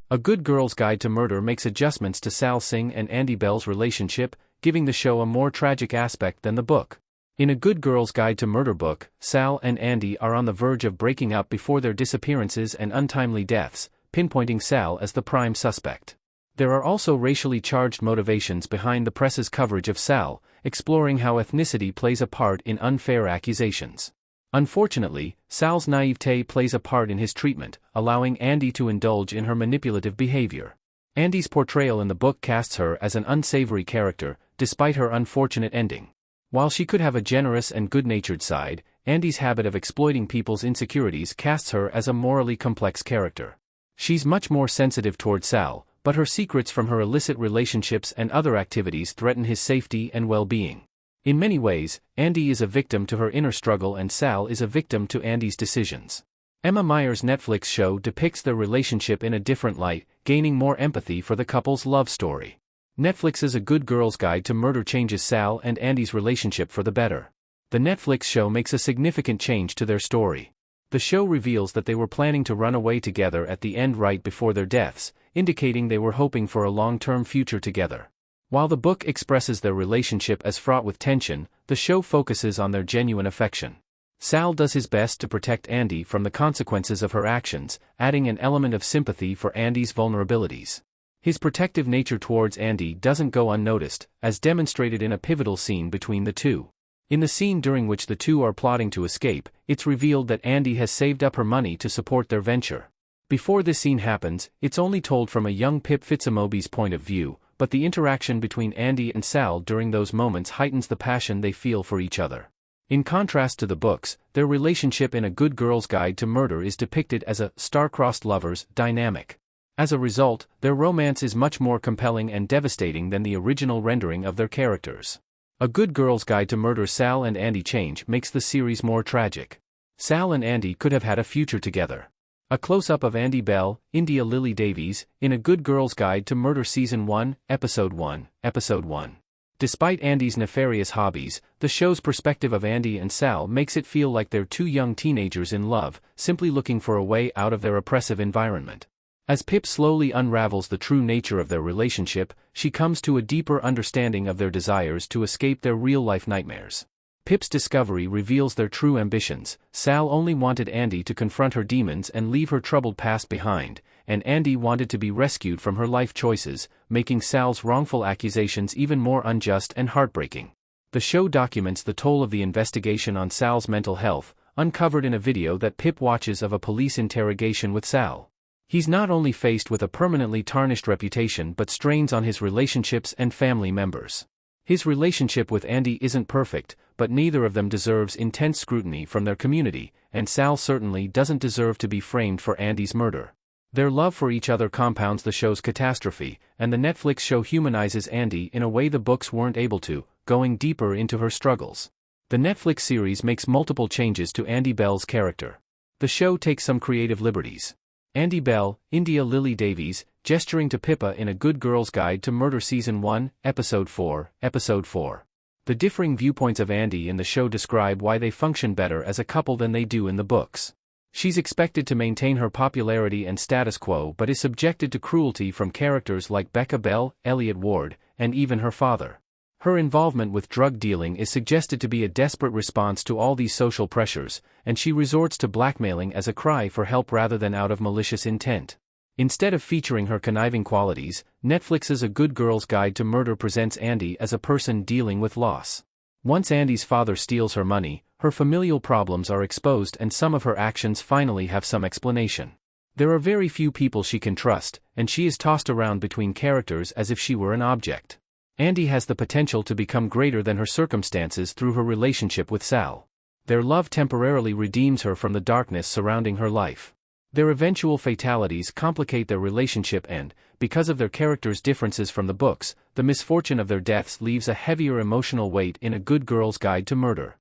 A Good Girl's Guide to Murder makes adjustments to Sal Singh and Andie Bell's relationship, giving the show a more tragic aspect than the book. In A Good Girl's Guide to Murder book, Sal and Andie are on the verge of breaking up before their disappearances and untimely deaths, pinpointing Sal as the prime suspect. There are also racially charged motivations behind the press's coverage of Sal, exploring how ethnicity plays a part in unfair accusations. Unfortunately, Sal's naivete plays a part in his treatment, allowing Andie to indulge in her manipulative behavior. Andie's portrayal in the book casts her as an unsavory character, despite her unfortunate ending. While she could have a generous and good-natured side, Andie's habit of exploiting people's insecurities casts her as a morally complex character. She's much more sensitive toward Sal, but her secrets from her illicit relationships and other activities threaten his safety and well-being. In many ways, Andie is a victim to her inner struggle and Sal is a victim to Andie's decisions. Emma Meyer's Netflix show depicts their relationship in a different light, gaining more empathy for the couple's love story. Netflix's A Good Girl's Guide to Murder changes Sal and Andie's relationship for the better. The Netflix show makes a significant change to their story. The show reveals that they were planning to run away together at the end right before their deaths, indicating they were hoping for a long-term future together. While the book expresses their relationship as fraught with tension, the show focuses on their genuine affection. Sal does his best to protect Andie from the consequences of her actions, adding an element of sympathy for Andie's vulnerabilities. His protective nature towards Andie doesn't go unnoticed, as demonstrated in a pivotal scene between the two. In the scene during which the two are plotting to escape, it's revealed that Andie has saved up her money to support their venture. Before this scene happens, it's only told from a young Pip Fitzamobi's point of view, but the interaction between Andie and Sal during those moments heightens the passion they feel for each other. In contrast to the books, their relationship in A Good Girl's Guide to Murder is depicted as a star-crossed lovers dynamic. As a result, their romance is much more compelling and devastating than the original rendering of their characters. A Good Girl's Guide to Murder Sal and Andie change makes the series more tragic. Sal and Andie could have had a future together. A close-up of Andie Bell, India Lily Davies, in A Good Girl's Guide to Murder Season 1, Episode 1, Episode 1. Despite Andie's nefarious hobbies, the show's perspective of Andie and Sal makes it feel like they're two young teenagers in love, simply looking for a way out of their oppressive environment. As Pip slowly unravels the true nature of their relationship, she comes to a deeper understanding of their desires to escape their real-life nightmares. Pip's discovery reveals their true ambitions. Sal only wanted Andie to confront her demons and leave her troubled past behind, and Andie wanted to be rescued from her life choices, making Sal's wrongful accusations even more unjust and heartbreaking. The show documents the toll of the investigation on Sal's mental health, uncovered in a video that Pip watches of a police interrogation with Sal. He's not only faced with a permanently tarnished reputation but strains on his relationships and family members. His relationship with Andie isn't perfect, but neither of them deserves intense scrutiny from their community, and Sal certainly doesn't deserve to be framed for Andie's murder. Their love for each other compounds the show's catastrophe, and the Netflix show humanizes Andie in a way the books weren't able to, going deeper into her struggles. The Netflix series makes multiple changes to Andie Bell's character. The show takes some creative liberties. Andie Bell, India Lily Davies, gesturing to Pippa in A Good Girl's Guide to Murder Season 1, Episode 4, Episode 4. The differing viewpoints of Andie in the show describe why they function better as a couple than they do in the books. She's expected to maintain her popularity and status quo but is subjected to cruelty from characters like Becca Bell, Elliot Ward, and even her father. Her involvement with drug dealing is suggested to be a desperate response to all these social pressures, and she resorts to blackmailing as a cry for help rather than out of malicious intent. Instead of featuring her conniving qualities, Netflix's A Good Girl's Guide to Murder presents Andie as a person dealing with loss. Once Andie's father steals her money, her familial problems are exposed and some of her actions finally have some explanation. There are very few people she can trust, and she is tossed around between characters as if she were an object. Andie has the potential to become greater than her circumstances through her relationship with Sal. Their love temporarily redeems her from the darkness surrounding her life. Their eventual fatalities complicate their relationship and, because of their characters' differences from the books, the misfortune of their deaths leaves a heavier emotional weight in A Good Girl's Guide to Murder.